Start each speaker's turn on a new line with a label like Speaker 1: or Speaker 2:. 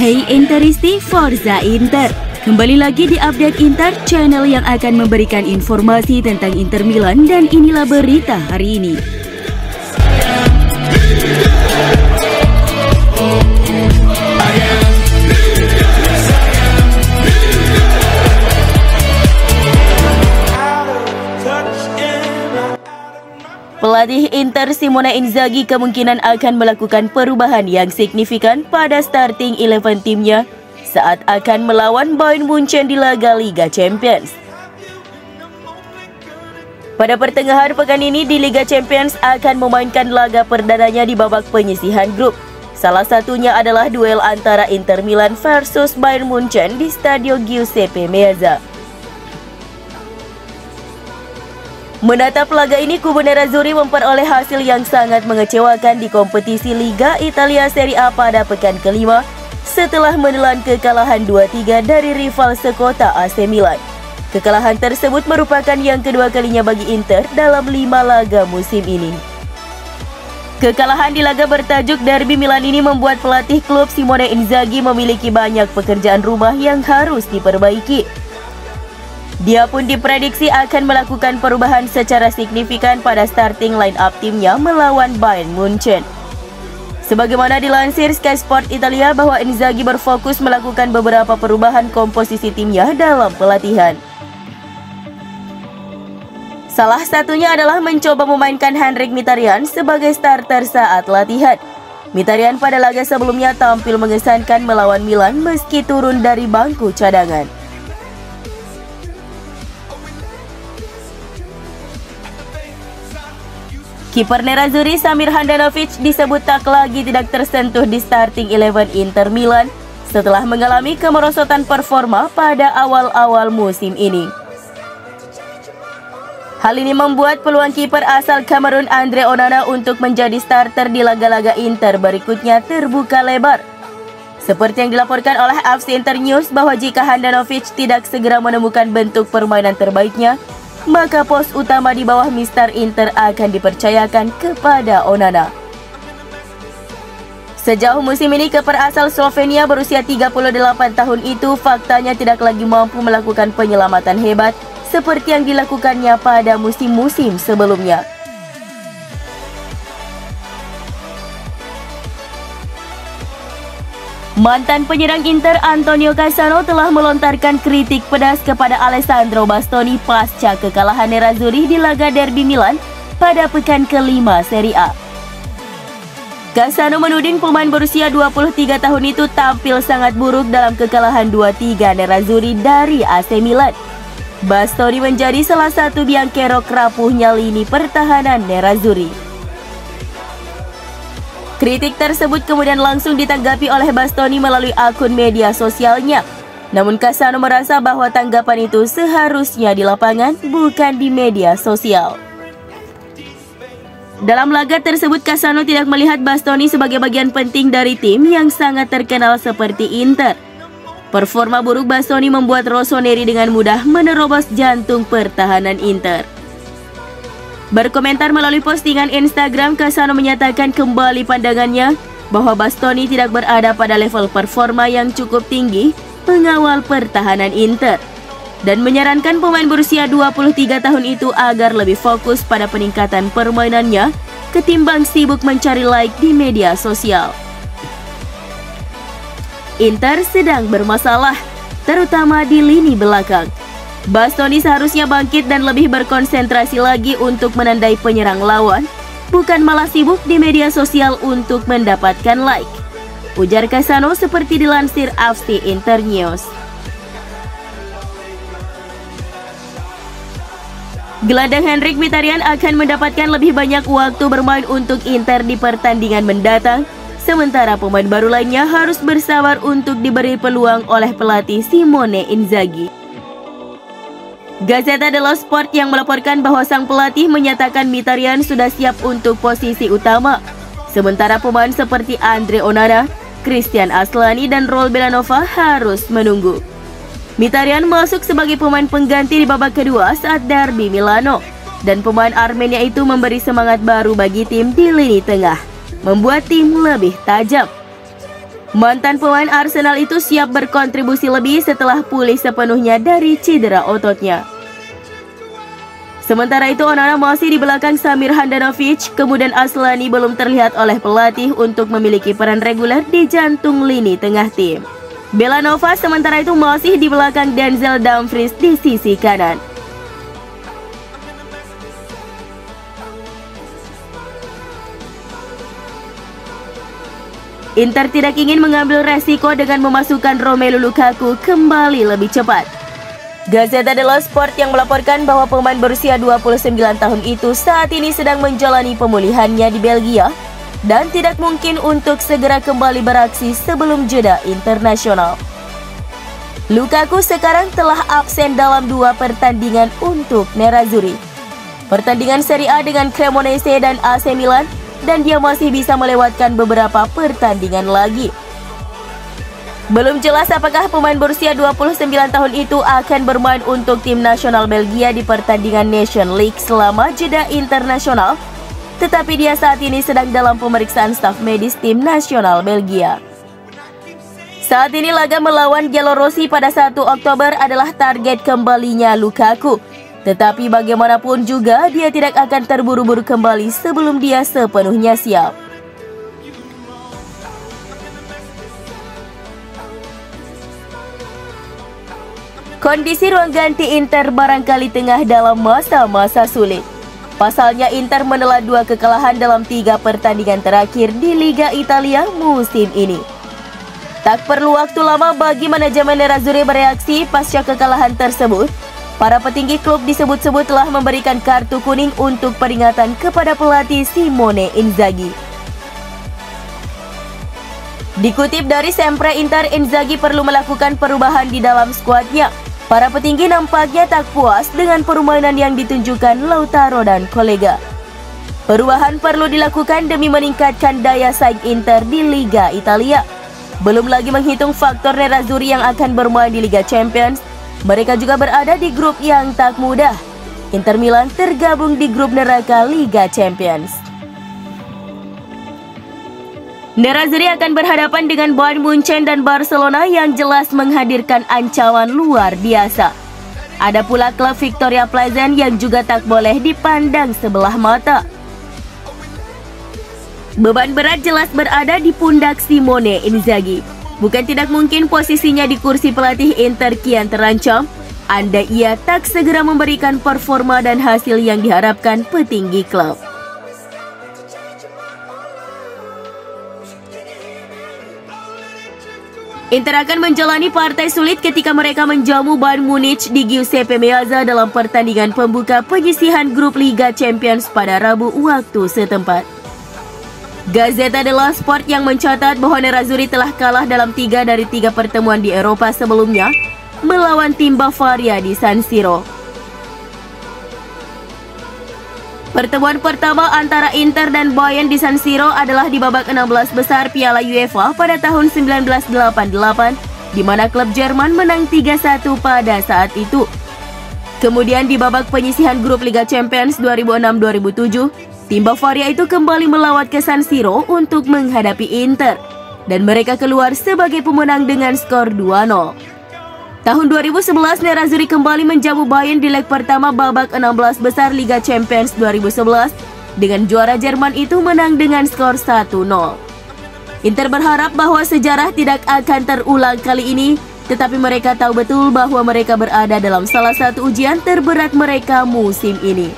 Speaker 1: Hey Interisti, Forza Inter. Kembali lagi di Update Inter, channel yang akan memberikan informasi tentang Inter Milan, dan inilah berita hari ini. Pelatih Inter Simone Inzaghi kemungkinan akan melakukan perubahan yang signifikan pada starting 11 timnya saat akan melawan Bayern Munchen di laga Liga Champions. Pada pertengahan pekan ini di Liga Champions akan memainkan laga perdananya di babak penyisihan grup. Salah satunya adalah duel antara Inter Milan versus Bayern Munchen di Stadio Giuseppe Meazza. Menatap laga ini, kubu Nerazzurri memperoleh hasil yang sangat mengecewakan di kompetisi Liga Italia Serie A pada pekan kelima setelah menelan kekalahan 2-3 dari rival sekota AC Milan. Kekalahan tersebut merupakan yang kedua kalinya bagi Inter dalam 5 laga musim ini. Kekalahan di laga bertajuk Derby Milan ini membuat pelatih klub Simone Inzaghi memiliki banyak pekerjaan rumah yang harus diperbaiki. Dia pun diprediksi akan melakukan perubahan secara signifikan pada starting line-up timnya melawan Bayern Munchen. Sebagaimana dilansir Sky Sport Italia bahwa Inzaghi berfokus melakukan beberapa perubahan komposisi timnya dalam pelatihan. Salah satunya adalah mencoba memainkan Henrikh Mkhitaryan sebagai starter saat latihan. Mkhitaryan pada laga sebelumnya tampil mengesankan melawan Milan meski turun dari bangku cadangan. Kiper Nerazzurri Samir Handanovic disebut tak lagi tidak tersentuh di starting 11 Inter Milan setelah mengalami kemerosotan performa pada awal-awal musim ini. Hal ini membuat peluang kiper asal Kamerun Andre Onana untuk menjadi starter di laga-laga Inter berikutnya terbuka lebar. Seperti yang dilaporkan oleh FC Inter News bahwa jika Handanovic tidak segera menemukan bentuk permainan terbaiknya, maka pos utama di bawah Mister Inter akan dipercayakan kepada Onana. Sejauh musim ini, kiper asal Slovenia berusia 38 tahun itu faktanya tidak lagi mampu melakukan penyelamatan hebat seperti yang dilakukannya pada musim-musim sebelumnya. Mantan penyerang Inter Antonio Cassano telah melontarkan kritik pedas kepada Alessandro Bastoni pasca kekalahan Nerazzurri di laga Derby Milan pada pekan kelima Serie A. Cassano menuding pemain berusia 23 tahun itu tampil sangat buruk dalam kekalahan 2-3 Nerazzurri dari AC Milan. Bastoni menjadi salah satu biang kerok rapuhnya lini pertahanan Nerazzurri. Kritik tersebut kemudian langsung ditanggapi oleh Bastoni melalui akun media sosialnya. Namun Cassano merasa bahwa tanggapan itu seharusnya di lapangan, bukan di media sosial. Dalam laga tersebut, Cassano tidak melihat Bastoni sebagai bagian penting dari tim yang sangat terkenal seperti Inter. Performa buruk Bastoni membuat Rossoneri dengan mudah menerobos jantung pertahanan Inter. Berkomentar melalui postingan Instagram, Cassano menyatakan kembali pandangannya bahwa Bastoni tidak berada pada level performa yang cukup tinggi pengawal pertahanan Inter dan menyarankan pemain berusia 23 tahun itu agar lebih fokus pada peningkatan permainannya ketimbang sibuk mencari like di media sosial. Inter sedang bermasalah, terutama di lini belakang. Bastoni seharusnya bangkit dan lebih berkonsentrasi lagi untuk menandai penyerang lawan, bukan malah sibuk di media sosial untuk mendapatkan like, ujar Cassano seperti dilansir FC Inter News. Gelandang Henrikh Mkhitaryan akan mendapatkan lebih banyak waktu bermain untuk Inter di pertandingan mendatang, sementara pemain baru lainnya harus bersabar untuk diberi peluang oleh pelatih Simone Inzaghi. Gazzetta dello Sport yang melaporkan bahwa sang pelatih menyatakan Mkhitaryan sudah siap untuk posisi utama, sementara pemain seperti Andre Onana, Christian Aslani, dan Raul Belanova harus menunggu. Mkhitaryan masuk sebagai pemain pengganti di babak kedua saat Derby Milano, dan pemain Armenia itu memberi semangat baru bagi tim di lini tengah, membuat tim lebih tajam. Mantan pemain Arsenal itu siap berkontribusi lebih setelah pulih sepenuhnya dari cedera ototnya. Sementara itu Onana masih di belakang Samir Handanovic, kemudian Aslani belum terlihat oleh pelatih untuk memiliki peran reguler di jantung lini tengah tim. Belanova sementara itu masih di belakang Denzel Dumfries di sisi kanan. Inter tidak ingin mengambil resiko dengan memasukkan Romelu Lukaku kembali lebih cepat. Gazzetta dello Sport yang melaporkan bahwa pemain berusia 29 tahun itu saat ini sedang menjalani pemulihannya di Belgia dan tidak mungkin untuk segera kembali beraksi sebelum jeda internasional. Lukaku sekarang telah absen dalam 2 pertandingan untuk Nerazzurri. Pertandingan Serie A dengan Cremonese dan AC Milan, dan dia masih bisa melewatkan beberapa pertandingan lagi. Belum jelas apakah pemain berusia 29 tahun itu akan bermain untuk tim nasional Belgia di pertandingan Nation League selama jeda internasional, tetapi dia saat ini sedang dalam pemeriksaan staf medis tim nasional Belgia. Saat ini laga melawan Giallorossi pada 1 Oktober adalah target kembalinya Lukaku. Tetapi bagaimanapun juga dia tidak akan terburu-buru kembali sebelum dia sepenuhnya siap. Kondisi ruang ganti Inter barangkali tengah dalam masa-masa sulit. Pasalnya Inter menelan 2 kekalahan dalam 3 pertandingan terakhir di Liga Italia musim ini. Tak perlu waktu lama bagi manajemen Nerazzurri bereaksi pasca kekalahan tersebut. Para petinggi klub disebut-sebut telah memberikan kartu kuning untuk peringatan kepada pelatih Simone Inzaghi. Dikutip dari Sempre Inter, Inzaghi perlu melakukan perubahan di dalam skuadnya. Para petinggi nampaknya tak puas dengan permainan yang ditunjukkan Lautaro dan kolega. Perubahan perlu dilakukan demi meningkatkan daya saing Inter di Liga Italia. Belum lagi menghitung faktor Nerazzurri yang akan bermain di Liga Champions. Mereka juga berada di grup yang tak mudah. Inter Milan tergabung di grup neraka Liga Champions. Nerazzurri akan berhadapan dengan Bayern Munchen dan Barcelona yang jelas menghadirkan ancaman luar biasa. Ada pula klub Victoria Pleasant yang juga tak boleh dipandang sebelah mata. Beban berat jelas berada di pundak Simone Inzaghi. Bukan tidak mungkin posisinya di kursi pelatih Inter kian terancam, andai ia tak segera memberikan performa dan hasil yang diharapkan petinggi klub. Inter akan menjalani partai sulit ketika mereka menjamu Bayern Munich di Giuseppe Meazza dalam pertandingan pembuka penyisihan grup Liga Champions pada Rabu waktu setempat. Gazzetta dello Sport yang mencatat bahwa Nerazzurri telah kalah dalam 3 dari 3 pertemuan di Eropa sebelumnya melawan tim Bavaria di San Siro. Pertemuan pertama antara Inter dan Bayern di San Siro adalah di babak 16 besar Piala UEFA pada tahun 1988, di mana klub Jerman menang 3-1 pada saat itu. Kemudian di babak penyisihan grup Liga Champions 2006-2007, tim Bavaria itu kembali melawat ke San Siro untuk menghadapi Inter, dan mereka keluar sebagai pemenang dengan skor 2-0. Tahun 2011, Nerazzurri kembali menjamu Bayern di leg pertama babak 16 besar Liga Champions 2011, dengan juara Jerman itu menang dengan skor 1-0. Inter berharap bahwa sejarah tidak akan terulang kali ini, tetapi mereka tahu betul bahwa mereka berada dalam salah satu ujian terberat mereka musim ini.